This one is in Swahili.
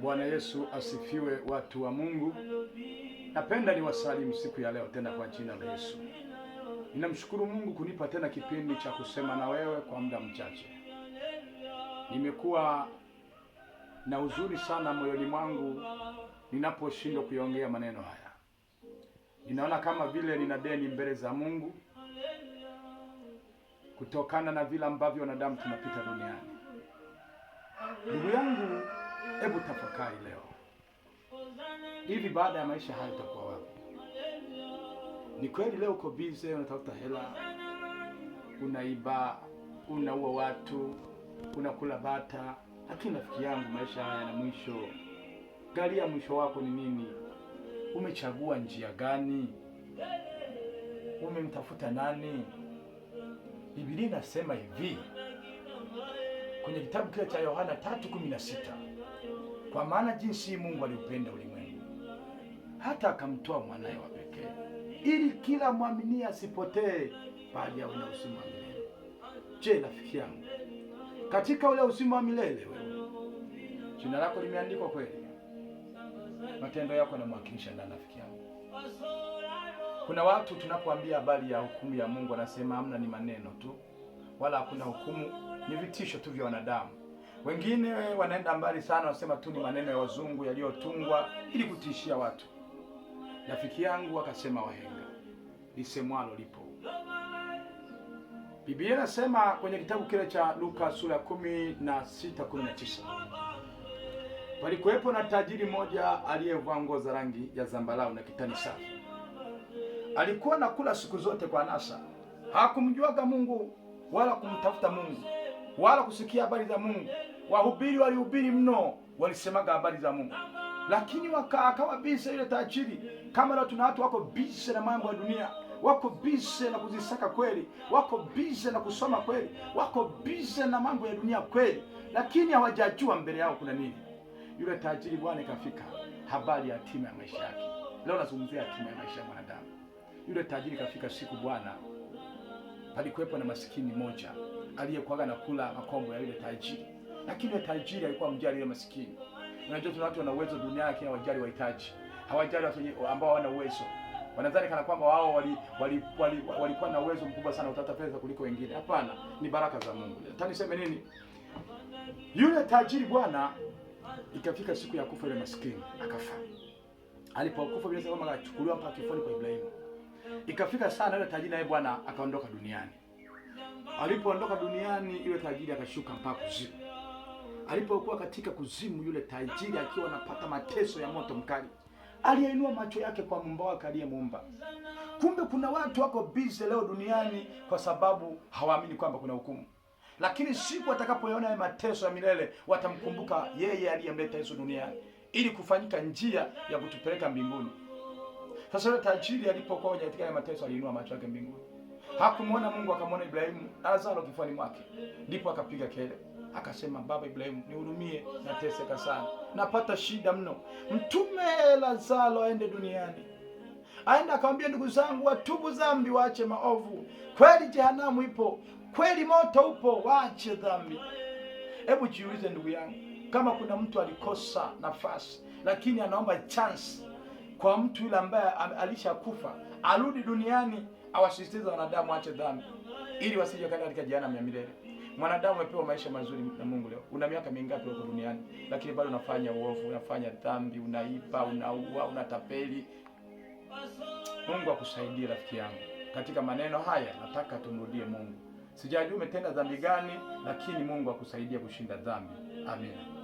Bwana Yesu asifiwe, watu wa Mungu. Napenda niwasalimu siku ya leo tena kwa jina la Yesu. Ninamshukuru Mungu kunipa tena kipindi cha kusema na wewe kwa muda mchache. Nimekuwa na huzuni sana moyoni mwangu ninaposhindwa kuongea maneno haya. Ninaona kama vile nina deni mbele za Mungu kutokana na vile ambavyo wanadamu tunapita duniani. Ndugu yangu, hebu tafakari leo. Hivi baada ya maisha haya utakuwa wapi? Ni kweli leo uko busy, unatafuta hela, unaiba, unaua watu, unakula bata, lakini rafiki yangu, maisha haya yana mwisho. Angalia mwisho wako ni nini? Umechagua njia gani? Umemtafuta nani? Biblia inasema hivi kwenye kitabu kile cha Yohana 3:16, kwa maana jinsi Mungu aliupenda ulimwengu hata akamtoa mwanae wa pekee, ili kila mwamini asipotee, bali awe na uzima wa milele. Je, rafiki yangu, katika ule uzima wa milele wewe jina lako limeandikwa kweli? Matendo yako yanamwakilisha nani, rafiki yangu? Kuna watu tunapoambia habari ya hukumu ya Mungu wanasema hamna, ni maneno tu, wala hakuna hukumu, ni vitisho tu vya wanadamu. Wengine wanaenda mbali sana, wanasema tu ni maneno ya wazungu yaliyotungwa ili kutishia watu. Rafiki yangu, akasema wahenga, lisemwalo lipo. Biblia inasema kwenye kitabu kile cha Luka sura 16:19, palikuwepo na tajiri mmoja aliyevaa nguo za rangi ya zambarau na kitani safi. Alikuwa nakula siku zote kwa anasa. Hakumjuaga Mungu wala kumtafuta Mungu wala kusikia habari za Mungu. Wahubiri walihubiri mno, walisemaga habari za Mungu, lakini akawa busy yule tajiri. Kama leo tuna watu wako busy na mambo ya dunia, wako busy na kuzisaka kweli, wako busy na kusoma kweli, wako busy na mambo ya dunia kweli, lakini hawajajua mbele yao kuna nini. Yule tajiri bwana ikafika habari ya hatima ya maisha yake. Leo nazungumzia hatima ya maisha ya mwanadamu. Yule tajiri kafika siku bwana, palikuwepo na masikini moja aliyekuwa anakula makombo ya yule tajiri, lakini yule tajiri alikuwa mjali yule masikini. Unajua tuna watu wana uwezo duniani, lakini hawajali wahitaji, hawajali watu ambao hawana uwezo. Wanadhani kana kwamba wao walikuwa na uwezo mkubwa sana utata pesa kuliko wengine. Hapana, ni baraka za Mungu. Taniseme nini? Yule tajiri bwana, ikafika siku ya kufa yule masikini, akafa. Alipokufa bila sababu akachukuliwa mpaka kifoni kwa Ibrahimu. Ikafika sana yule tajiri naye bwana akaondoka duniani. Alipoondoka duniani, yule tajiri akashuka mpaka kuzimu. Alipokuwa katika kuzimu, yule tajiri akiwa anapata mateso ya moto mkali, aliinua macho yake kwa Muumba wake aliyemuumba. Kumbe kuna watu wako busy leo duniani kwa sababu hawaamini kwamba kuna hukumu, lakini siku atakapoona mateso ya milele watamkumbuka yeye aliyemleta Yesu duniani ili kufanyika njia ya kutupeleka mbinguni. Sasa yule tajiri alipokuwa katika mateso, aliinua macho yake mbinguni. Hakumuona Mungu, akamwona Ibrahimu na Lazaro kifuani mwake. Ndipo akapiga kelele akasema, baba Ibrahimu, nihurumie, nateseka sana, napata shida mno. Mtume Lazaro aende duniani. Aenda akamwambia ndugu zangu watubu dhambi, waache maovu. Kweli jehanamu ipo, kweli moto upo, waache dhambi. Hebu jiulize ndugu yangu, kama kuna mtu alikosa nafasi lakini anaomba chance kwa mtu yule ambaye alishakufa arudi duniani, awasisitiza wanadamu waache dhambi ili wasije katika jehanamu ya milele. Mwanadamu amepewa maisha mazuri na Mungu. Leo una miaka mingapi huko duniani, lakini bado unafanya uovu, unafanya dhambi, unaiba, unaua, unatapeli. Mungu akusaidie rafiki yangu. Katika maneno haya nataka tumrudie Mungu. Sijajua umetenda dhambi gani, lakini Mungu akusaidie kushinda dhambi. Amina.